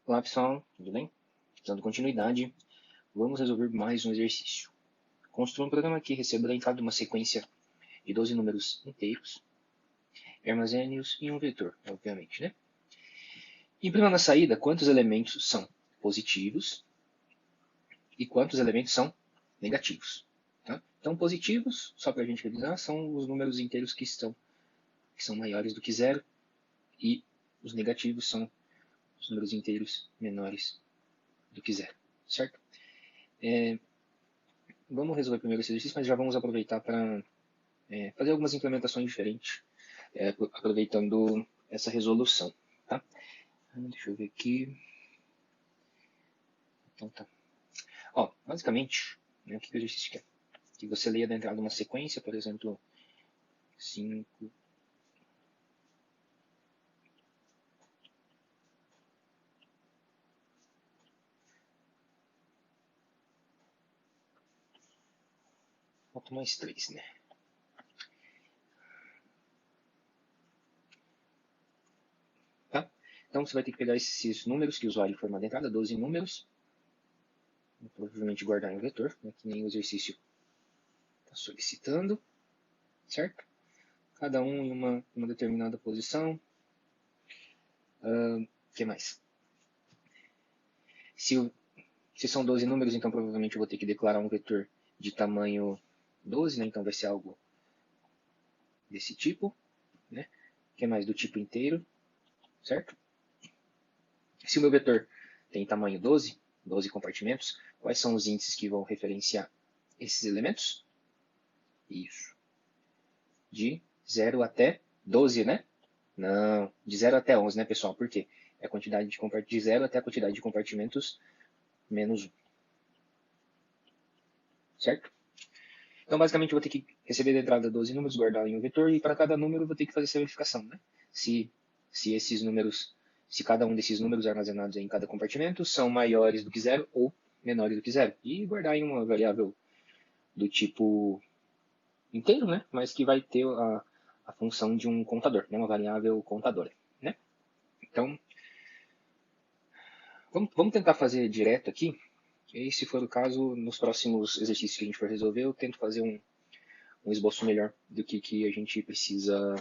Olá pessoal, tudo bem? Dando continuidade, vamos resolver mais um exercício. Construa um programa que receba da entrada uma sequência de 12 números inteiros e armazene-os em um vetor, obviamente, né? Imprima na saída quantos elementos são positivos e quantos elementos são negativos. Tá? Então, positivos, só para a gente revisar, são os números inteiros que são maiores do que zero, e os negativos são os números inteiros menores do que zero, certo? Vamos resolver primeiro esse exercício, mas já vamos aproveitar para fazer algumas implementações diferentes, aproveitando essa resolução. Tá? Deixa eu ver aqui. Então tá. Ó, basicamente, né, o que o exercício quer? Que você leia da entrada uma sequência, por exemplo, 5. Falta mais 3, né? Tá? Então você vai ter que pegar esses números que o usuário formou na entrada, 12 números, provavelmente guardar em um vetor, né, que nem o exercício está solicitando, certo? Cada um em uma determinada posição. O que mais? Se são 12 números, então provavelmente eu vou ter que declarar um vetor de tamanho 12, né? Então vai ser algo desse tipo, né? Que é mais do tipo inteiro, certo? Se o meu vetor tem tamanho 12, 12 compartimentos, quais são os índices que vão referenciar esses elementos? Isso. De 0 até 12, né? Não, de 0 até 11, né, pessoal? Por quê? É a quantidade de 0 até a quantidade de compartimentos menos 1. Certo? Então, basicamente, eu vou ter que receber da entrada 12 números, guardar em um vetor, e para cada número eu vou ter que fazer essa verificação, né? Se esses números, se cada um desses números armazenados em cada compartimento são maiores do que zero ou menores do que zero. E guardar em uma variável do tipo inteiro, né? Mas que vai ter a função de um contador, né? Uma variável contadora, né? Então, vamos tentar fazer direto aqui. E se for o caso, nos próximos exercícios que a gente for resolver, eu tento fazer um esboço melhor do que a gente precisa,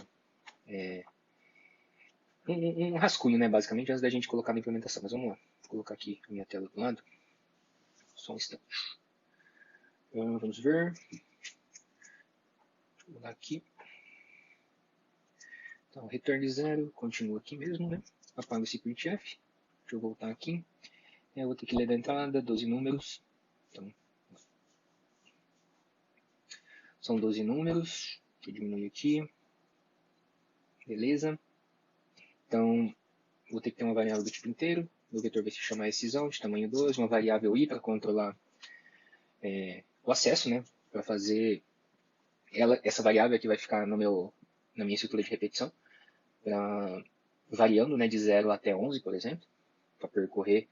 um rascunho, né, basicamente, antes da gente colocar na implementação. Mas vamos lá, vou colocar aqui a minha tela do lado, só um instante. Vamos ver, vou mudar aqui. Então, return de 0, continua aqui mesmo, né, apago esse printf, deixa eu voltar aqui, eu vou ter que ler da entrada, 12 números, então, são 12 números, deixa eu diminuir aqui, beleza. Então, vou ter que ter uma variável do tipo inteiro, meu vetor vai se chamar excisão, de tamanho 12, uma variável i para controlar o acesso, né, para fazer essa variável aqui vai ficar na minha estrutura de repetição, variando, né, de 0 até 11, por exemplo, para percorrer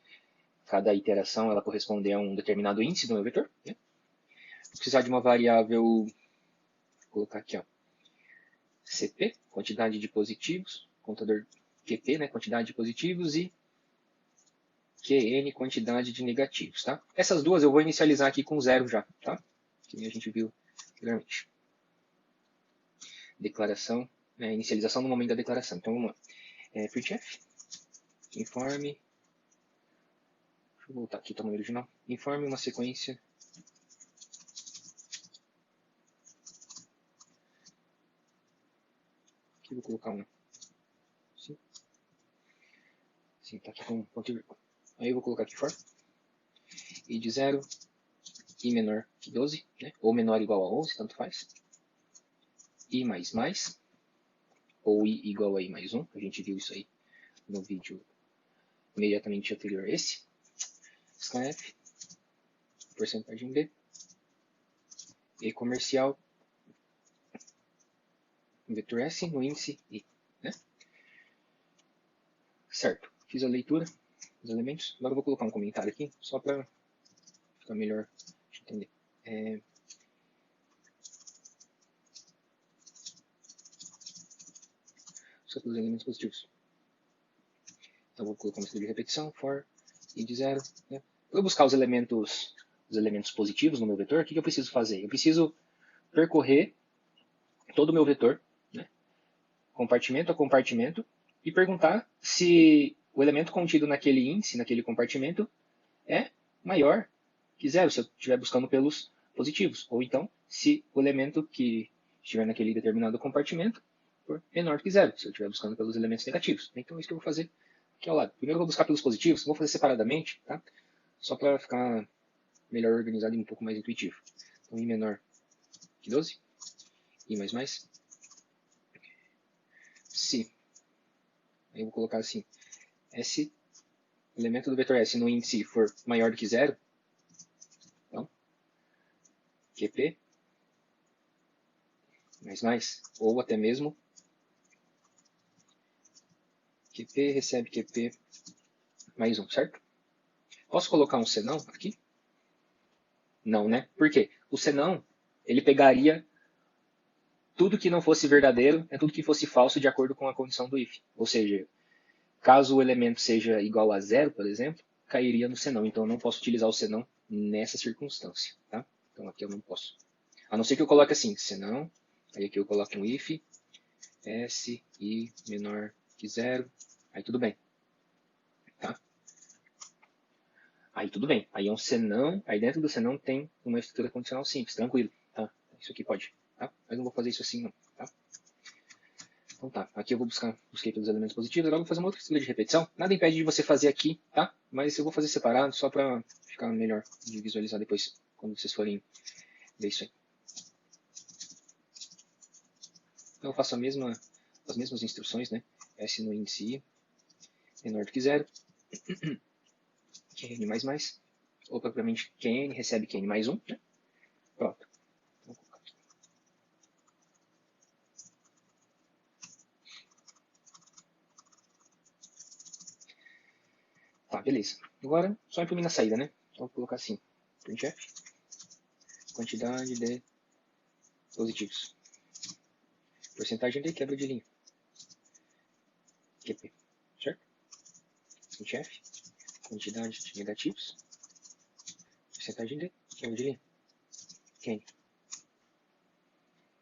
cada iteração, ela corresponder a um determinado índice do meu vetor. Né? Vou precisar de uma variável, vou colocar aqui, ó, CP, quantidade de positivos, contador QP, né, quantidade de positivos, e QN, quantidade de negativos. Tá? Essas duas eu vou inicializar aqui com 0 já, tá? Que a gente viu anteriormente. Declaração, né, inicialização no momento da declaração. Então vamos lá. Printf, informe, deixa eu voltar aqui o tamanho original, informe uma sequência aqui, vou colocar um assim, sim, tá aqui com ponto e vírgula. Aí eu vou colocar aqui for, e de 0, i menor que 12, né, ou menor ou igual a 11, tanto faz, i mais mais, ou i igual a i mais 1, a gente viu isso aí no vídeo imediatamente anterior a esse, scanf, porcentagem b, e comercial, vetor s no índice i, né? Certo, fiz a leitura dos elementos, agora eu vou colocar um comentário aqui, só para ficar melhor de entender. Só pelos elementos positivos. Então, vou colocar uma estrutura de repetição, for i de 0. Né? Para eu buscar os elementos positivos no meu vetor, o que eu preciso fazer? Eu preciso percorrer todo o meu vetor, né? Compartimento a compartimento, e perguntar se o elemento contido naquele índice, naquele compartimento, é maior que 0, se eu estiver buscando pelos positivos. Ou então, se o elemento que estiver naquele determinado compartimento for menor que 0, se eu estiver buscando pelos elementos negativos. Então, é isso que eu vou fazer aqui ao lado. Primeiro eu vou buscar pelos positivos, vou fazer separadamente, tá? Só para ficar melhor organizado e um pouco mais intuitivo. Então, i menor que 12, i mais, se, aí eu vou colocar assim, se o elemento do vetor S no índice for maior do que 0, então, QP mais, ou até mesmo QP recebe QP mais 1, certo? Posso colocar um senão aqui? Não, né? Por quê? O senão, ele pegaria tudo que não fosse verdadeiro, tudo que fosse falso de acordo com a condição do if. Ou seja, caso o elemento seja igual a 0, por exemplo, cairia no senão. Então eu não posso utilizar o senão nessa circunstância, tá? Então aqui eu não posso. A não ser que eu coloque assim, senão, aí aqui eu coloco um if, s, i menor que 0, aí tudo bem. Tá? Aí tudo bem. Aí é um senão, aí dentro do senão tem uma estrutura condicional simples, tranquilo. Tá? Isso aqui pode. Tá? Mas não vou fazer isso assim não. Tá? Então tá, aqui eu busquei pelos elementos positivos, agora eu vou fazer uma outra estrutura de repetição. Nada impede de você fazer aqui, tá? Mas eu vou fazer separado só para ficar melhor de visualizar depois, quando vocês forem ver isso aí. Então eu faço as mesmas instruções, né? S no índice I menor do que 0, Qn ou propriamente Qn recebe Qn mais 1, né? Pronto. Tá, beleza. Agora, só imprimir na saída, né? Então, vou colocar assim, printf, quantidade de positivos. Porcentagem de quebra de linha. QP, certo? Printf, quantidade de negativos. Porcentagem de quebra de linha. Qn.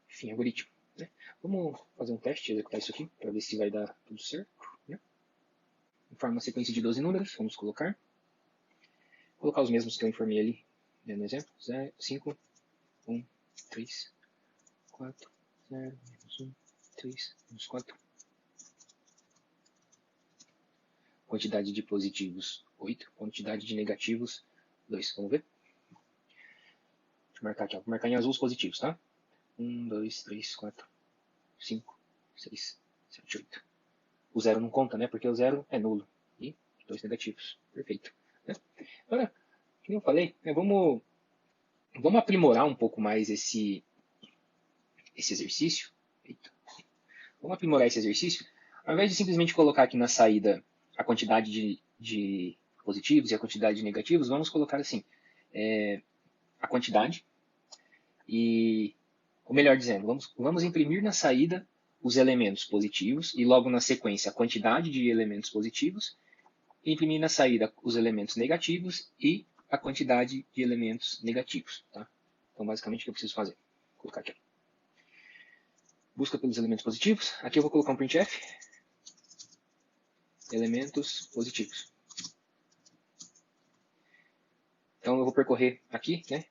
Enfim, algoritmo. Né? Vamos fazer um teste, executar isso aqui, para ver se vai dar tudo certo. Né? Informa uma sequência de 12 números, vamos colocar. Vou colocar os mesmos que eu informei ali, né, no exemplo. 0, 5, 1, 3, 4, 0, menos 1, 3, menos 4. Quantidade de positivos, 8. Quantidade de negativos, 2. Vamos ver? Deixa eu marcar aqui. Ó. Vou marcar em azul os positivos, tá? 1, 2, 3, 4, 5, 6, 7, 8. O 0 não conta, né? Porque o 0 é nulo. E 2 negativos. Perfeito. Né? Agora, como eu falei, né, vamos aprimorar um pouco mais esse exercício. Eita. Vamos aprimorar esse exercício. Ao invés de simplesmente colocar aqui na saída a quantidade de positivos e a quantidade de negativos, vamos colocar assim, a quantidade e, ou melhor dizendo, vamos imprimir na saída os elementos positivos e logo na sequência a quantidade de elementos positivos e imprimir na saída os elementos negativos e a quantidade de elementos negativos. Tá? Então, basicamente, o que eu preciso fazer? Vou colocar aqui. Busca pelos elementos positivos. Aqui eu vou colocar um printf. Elementos positivos. Então eu vou percorrer aqui, né?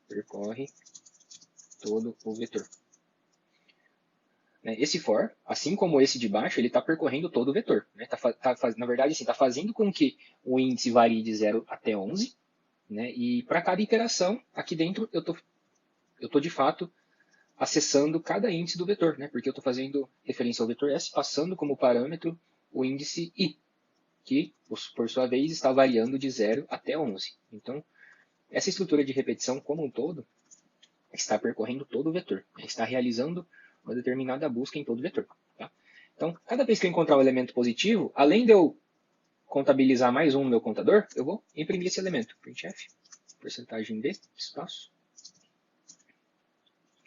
Percorre todo o vetor. Esse for, assim como esse de baixo, ele está percorrendo todo o vetor. Né? Na verdade, está fazendo com que o índice varie de 0 até 11. Né? E para cada iteração, aqui dentro, eu tô de fato acessando cada índice do vetor, né? Porque eu estou fazendo referência ao vetor S, passando como parâmetro o índice I, que, por sua vez, está variando de 0 até 11. Então, essa estrutura de repetição como um todo está percorrendo todo o vetor, está realizando uma determinada busca em todo o vetor. Tá? Então, cada vez que eu encontrar um elemento positivo, além de eu contabilizar mais um no meu contador, eu vou imprimir esse elemento. Printf, porcentagem de, espaço,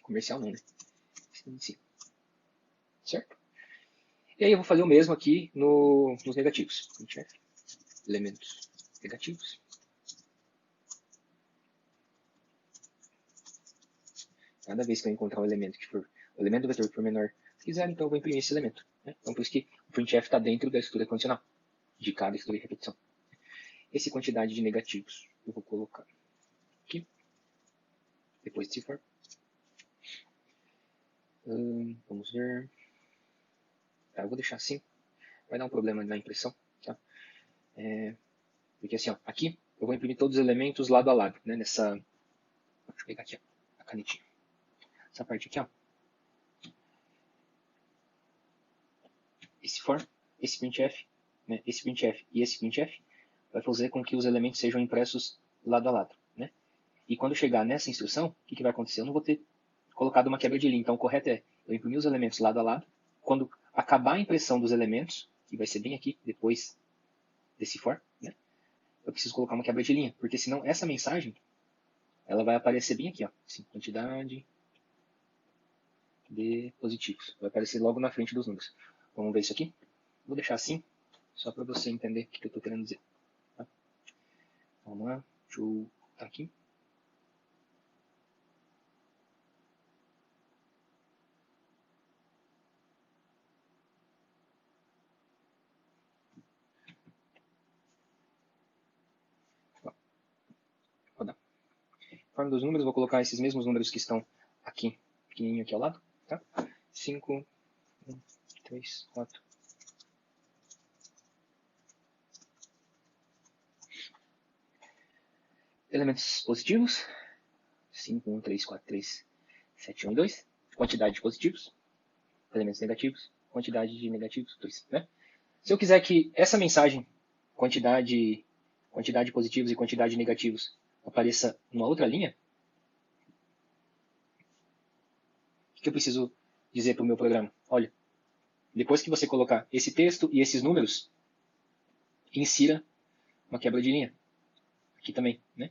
comercial não, né? Sim. Certo? E aí eu vou fazer o mesmo aqui nos negativos. Printf, elementos negativos. Cada vez que eu encontrar um elemento que for o elemento do vetor que for menor que 0, então eu vou imprimir esse elemento. Né? Então por isso que o printf está dentro da estrutura condicional, de cada estrutura de repetição. Essa quantidade de negativos eu vou colocar aqui, depois desse for. Vamos ver. Tá, eu vou deixar assim. Vai dar um problema na impressão. Tá? Porque assim, ó, aqui eu vou imprimir todos os elementos lado a lado. Né? Nessa. Deixa eu pegar aqui ó, a canetinha. Essa parte aqui, ó. Esse for, esse printf, né? Esse printf e esse printf vai fazer com que os elementos sejam impressos lado a lado. Né? E quando chegar nessa instrução, o que vai acontecer? Eu não vou ter colocado uma quebra de linha. Então o correto é eu imprimir os elementos lado a lado. Quando acabar a impressão dos elementos, que vai ser bem aqui, depois desse for, né? Eu preciso colocar uma quebra de linha, porque senão essa mensagem ela vai aparecer bem aqui, ó, assim, quantidade de positivos. Vai aparecer logo na frente dos números. Vamos ver isso aqui? Vou deixar assim, só para você entender o que eu estou querendo dizer. Tá? Vamos lá, deixa eu botar aqui. Rodar. Forma dos números, vou colocar esses mesmos números que estão aqui, pequenininho aqui ao lado. Tá? 5, 1, 3, 4. Elementos positivos. 5, 1, 3, 4, 3, 7, 1 e 2. Quantidade de positivos. Elementos negativos. Quantidade de negativos, 2. Né? Se eu quiser que essa mensagem, quantidade de positivos e quantidade de negativos, apareça numa outra linha, o que eu preciso dizer para o meu programa? Olha, depois que você colocar esse texto e esses números, insira uma quebra de linha. Aqui também, né?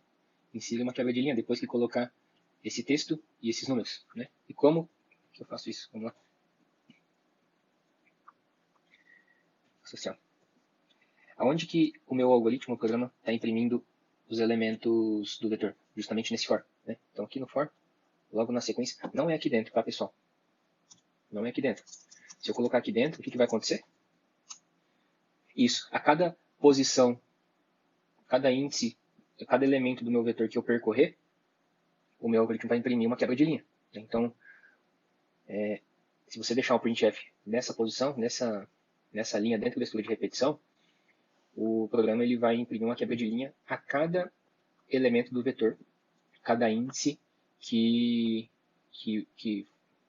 Insira uma quebra de linha depois que colocar esse texto e esses números, né? E como que eu faço isso? Vamos lá. Social. Aonde que o meu algoritmo, o programa, está imprimindo os elementos do vetor? Justamente nesse for. Né? Então aqui no for, logo na sequência, não é aqui dentro, tá, pessoal? Não é aqui dentro. Se eu colocar aqui dentro, o que vai acontecer? Isso. A cada posição, cada índice, cada elemento do meu vetor que eu percorrer, o meu algoritmo vai imprimir uma quebra de linha. Então, se você deixar o printf nessa posição, nessa linha dentro da estrutura de repetição, o programa ele vai imprimir uma quebra de linha a cada elemento do vetor, cada índice que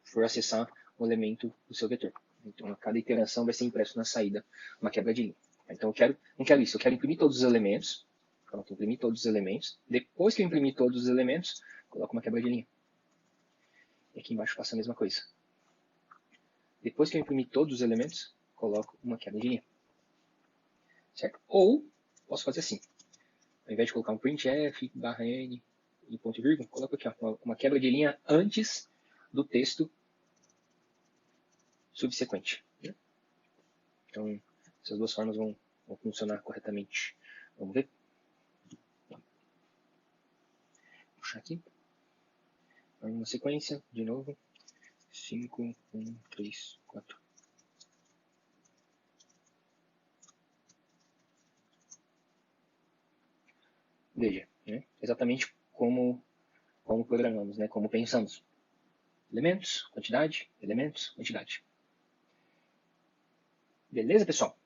for acessar um elemento do seu vetor. Então, a cada iteração vai ser impresso na saída uma quebra de linha. Então, não quero isso. Eu quero imprimir todos os elementos. Pronto, imprimir todos os elementos. Depois que eu imprimir todos os elementos, coloco uma quebra de linha. E aqui embaixo faço a mesma coisa. Depois que eu imprimir todos os elementos, coloco uma quebra de linha. Certo? Ou, posso fazer assim. Ao invés de colocar um printf, barra n e ponto e vírgula, coloco aqui ó, uma quebra de linha antes do texto subsequente. Né? Então, essas duas formas vão funcionar corretamente. Vamos ver? Vou puxar aqui. Uma sequência, de novo. 5, 1, 3, 4. Veja, né? Exatamente como programamos, né? Como pensamos. Elementos, quantidade, elementos, quantidade. Beleza, pessoal?